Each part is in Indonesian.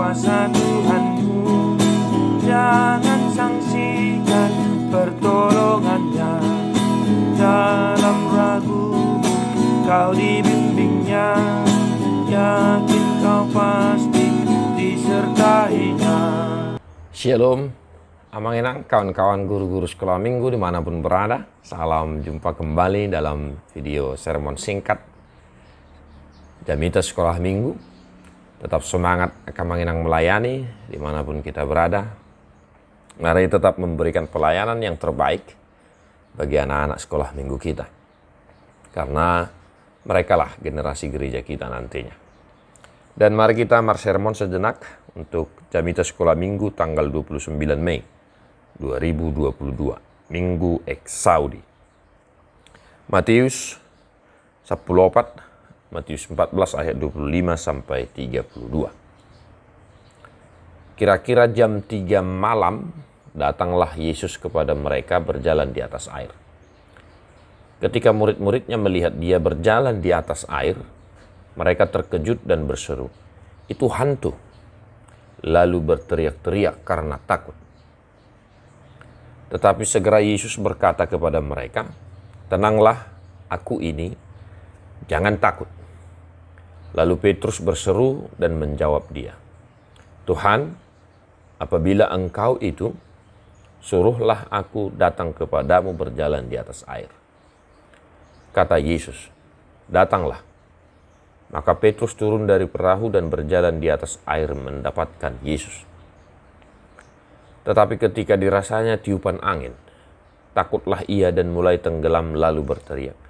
kuasa Tuhanmu. Jangan sangsikan pertolongannya. Dalam ragu kau dibimbingnya, yakin kau pasti disertainya. Shalom, amanginang kawan-kawan guru-guru sekolah minggu dimanapun berada. Salam jumpa kembali dalam video sermon singkat Jamita Sekolah Minggu. Tetap semangat kamanginang melayani dimanapun kita berada. Mari tetap memberikan pelayanan yang terbaik bagi anak-anak sekolah minggu kita. Karena mereka lah generasi gereja kita nantinya. Dan mari kita sermon sejenak untuk Jamita Sekolah Minggu tanggal 29 Mei 2022, Minggu Eksaudi. Matius 14, Matius 14 ayat 25 sampai 32. Kira-kira jam 3 malam datanglah Yesus kepada mereka berjalan di atas air. Ketika murid-muridnya melihat dia berjalan di atas air, mereka terkejut dan berseru, "Itu hantu!" Lalu berteriak-teriak karena takut. Tetapi segera Yesus berkata kepada mereka, "Tenanglah, aku ini, jangan takut." Lalu Petrus berseru dan menjawab dia, "Tuhan, apabila Engkau itu, suruhlah aku datang kepadamu berjalan di atas air." Kata Yesus, "Datanglah." Maka Petrus turun dari perahu dan berjalan di atas air mendapatkan Yesus. Tetapi ketika dirasanya tiupan angin, takutlah ia dan mulai tenggelam lalu berteriak,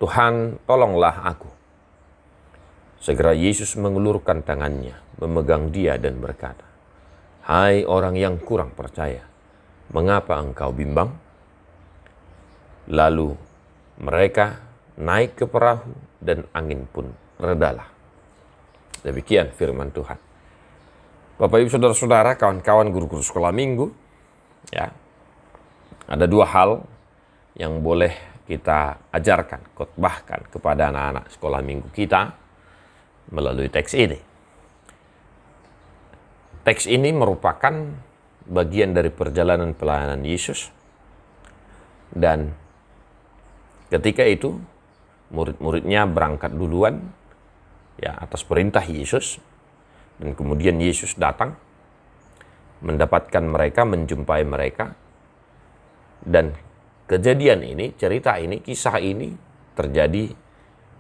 "Tuhan, tolonglah aku." Segera Yesus mengulurkan tangannya, memegang dia dan berkata, "Hai orang yang kurang percaya, mengapa engkau bimbang?" Lalu mereka naik ke perahu dan angin pun redalah. Demikian firman Tuhan. Bapak Ibu Saudara-saudara, kawan-kawan guru-guru sekolah minggu, ya. Ada dua hal yang boleh kita ajarkan, khotbahkan kepada anak-anak sekolah minggu kita melalui teks ini. Teks ini merupakan bagian dari perjalanan pelayanan Yesus, dan ketika itu murid-muridnya berangkat duluan ya atas perintah Yesus, dan kemudian Yesus datang mendapatkan mereka, menjumpai mereka, dan kejadian ini, cerita ini, kisah ini terjadi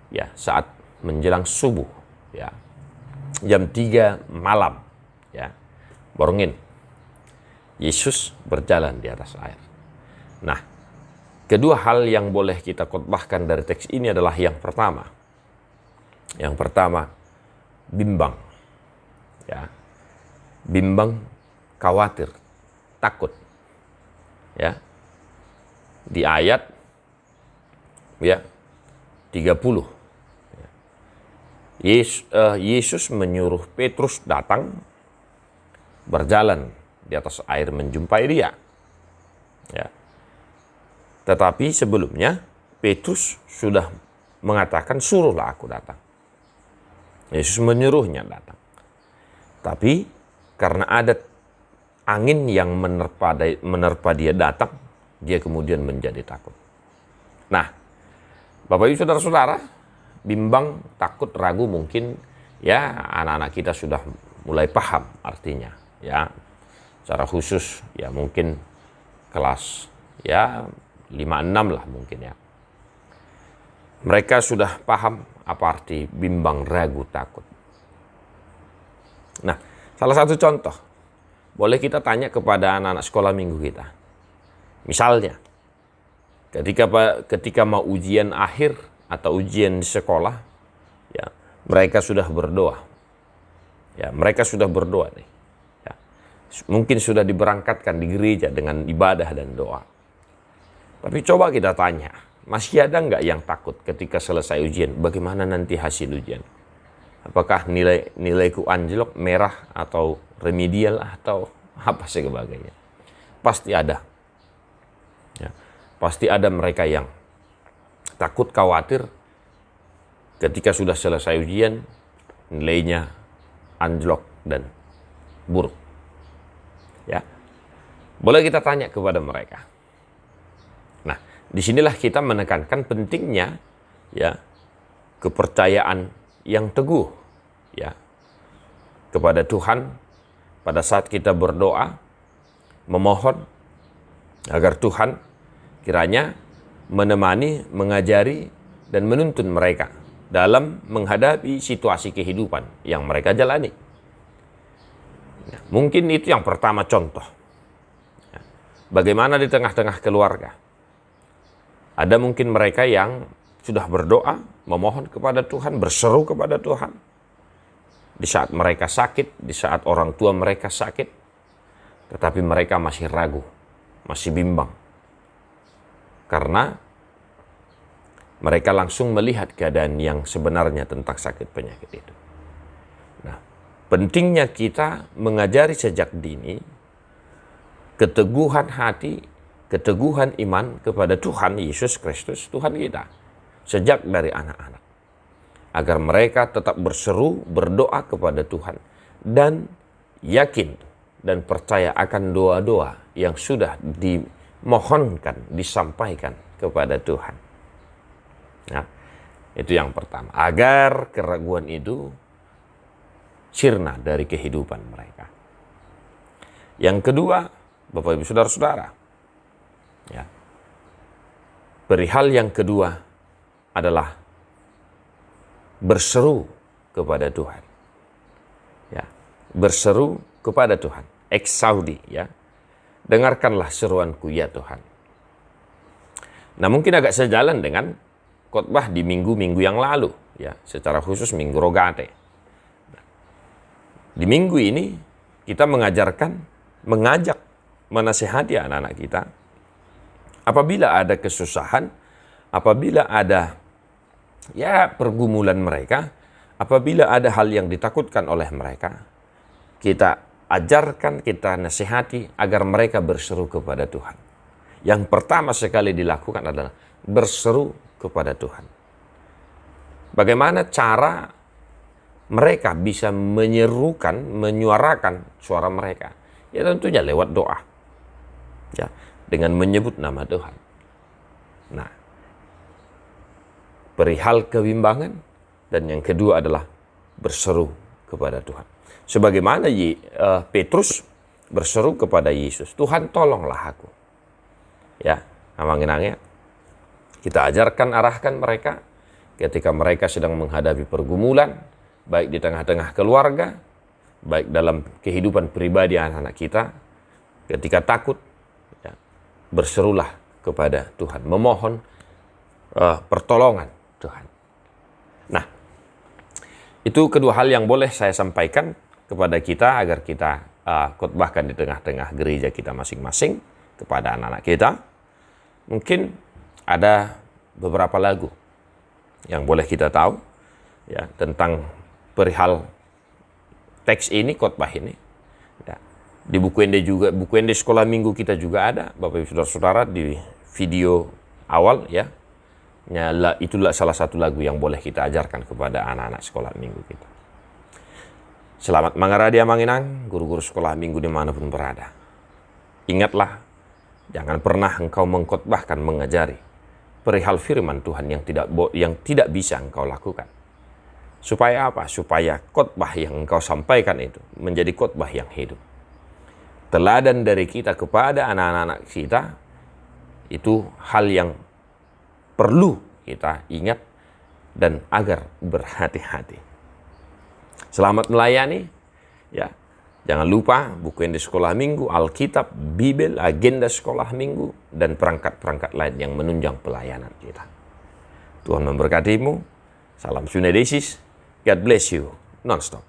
ya saat menjelang subuh, ya jam 3 malam, ya borongin Yesus berjalan di atas air. Nah, kedua hal yang boleh kita khotbahkan dari teks ini adalah yang pertama, bimbang, ya, bimbang, khawatir, takut, ya. Di ayat ya 30, Yesus menyuruh Petrus datang berjalan di atas air menjumpai dia, ya. Tetapi sebelumnya Petrus sudah mengatakan, "Suruhlah aku datang." Yesus menyuruhnya datang. Tapi karena ada angin yang menerpa dia datang, dia kemudian menjadi takut. Nah, Bapak Ibu Saudara-saudara, bimbang, takut, ragu mungkin ya anak-anak kita sudah mulai paham artinya, ya. Secara khusus ya mungkin kelas ya 5-6 lah mungkin ya. Mereka sudah paham apa arti bimbang, ragu, takut. Nah, salah satu contoh, boleh kita tanya kepada anak-anak sekolah minggu kita. Misalnya, ketika mau ujian akhir atau ujian di sekolah, ya mereka sudah berdoa. Ya, mereka sudah berdoa nih. Ya, mungkin sudah diberangkatkan di gereja dengan ibadah dan doa. Tapi coba kita tanya, masih ada nggak yang takut ketika selesai ujian? Bagaimana nanti hasil ujian? Apakah nilaiku anjlok, merah, atau remedial, atau apa sebagainya? Pasti ada. Ya, pasti ada mereka yang takut, khawatir ketika sudah selesai ujian, nilainya anjlok dan buruk. Ya. Boleh kita tanya kepada mereka. Nah, disinilah kita menekankan pentingnya ya kepercayaan yang teguh ya kepada Tuhan pada saat kita berdoa, memohon agar Tuhan kiranya menemani, mengajari, dan menuntun mereka dalam menghadapi situasi kehidupan yang mereka jalani. Nah, mungkin itu yang pertama contoh. Bagaimana di tengah-tengah keluarga? Ada mungkin mereka yang sudah berdoa, memohon kepada Tuhan, berseru kepada Tuhan. Di saat mereka sakit, di saat orang tua mereka sakit, tetapi mereka masih ragu, masih bimbang. Karena mereka langsung melihat keadaan yang sebenarnya tentang sakit penyakit itu. Nah, pentingnya kita mengajari sejak dini keteguhan hati, keteguhan iman kepada Tuhan Yesus Kristus, Tuhan kita, sejak dari anak-anak. Agar mereka tetap berseru, berdoa kepada Tuhan, dan yakin dan percaya akan doa-doa yang sudah dimohonkan, disampaikan kepada Tuhan. Nah, itu yang pertama. Agar keraguan itu sirna dari kehidupan mereka. Yang kedua, Bapak Ibu Saudara-saudara, ya, perihal yang kedua adalah berseru kepada Tuhan. Ya, berseru kepada Tuhan. Exaudi, ya. Dengarkanlah seruanku ya Tuhan. Nah, mungkin agak sejalan dengan khotbah di minggu-minggu yang lalu, ya, secara khusus Minggu Rogate. Di minggu ini kita mengajak, menasihati anak-anak kita. Apabila ada kesusahan, apabila ada pergumulan mereka, apabila ada hal yang ditakutkan oleh mereka, kita ajarkan, kita nasihati agar mereka berseru kepada Tuhan. Yang pertama sekali dilakukan adalah berseru kepada Tuhan. Bagaimana cara mereka bisa menyuarakan suara mereka? Ya tentunya lewat doa. Ya, dengan menyebut nama Tuhan. Nah, perihal kebimbangan, dan yang kedua adalah berseru kepada Tuhan. Sebagaimana Petrus berseru kepada Yesus, Tuhan tolonglah aku. Ya, amang-inangnya kita ajarkan, arahkan mereka ketika mereka sedang menghadapi pergumulan, baik di tengah-tengah keluarga, baik dalam kehidupan pribadi anak-anak kita, ketika takut, ya, berserulah kepada Tuhan, memohon pertolongan Tuhan. Nah, itu kedua hal yang boleh saya sampaikan kepada kita agar kita khotbahkan di tengah-tengah gereja kita masing-masing kepada anak-anak kita. Mungkin ada beberapa lagu yang boleh kita tahu ya tentang perihal teks ini, khotbah ini. Ya. Di buku Ende sekolah minggu kita juga ada, Bapak Ibu Saudara-saudara, di video awal ya. Itulah salah satu lagu yang boleh kita ajarkan kepada anak-anak sekolah minggu kita. Selamat mengaradi amanginang, guru-guru sekolah minggu dimanapun berada. Ingatlah, jangan pernah engkau mengkhotbahkan, mengajari perihal firman Tuhan yang tidak bisa engkau lakukan. Supaya apa? Supaya khotbah yang engkau sampaikan itu menjadi khotbah yang hidup. Teladan dari kita kepada anak-anak kita itu hal yang perlu kita ingat dan agar berhati-hati. Selamat melayani, ya. Jangan lupa buku yang di sekolah minggu, Alkitab, Bibel, agenda sekolah minggu, dan perangkat-perangkat lain yang menunjang pelayanan kita. Tuhan memberkatimu. Salam Sunedesis. God bless you. Non-stop.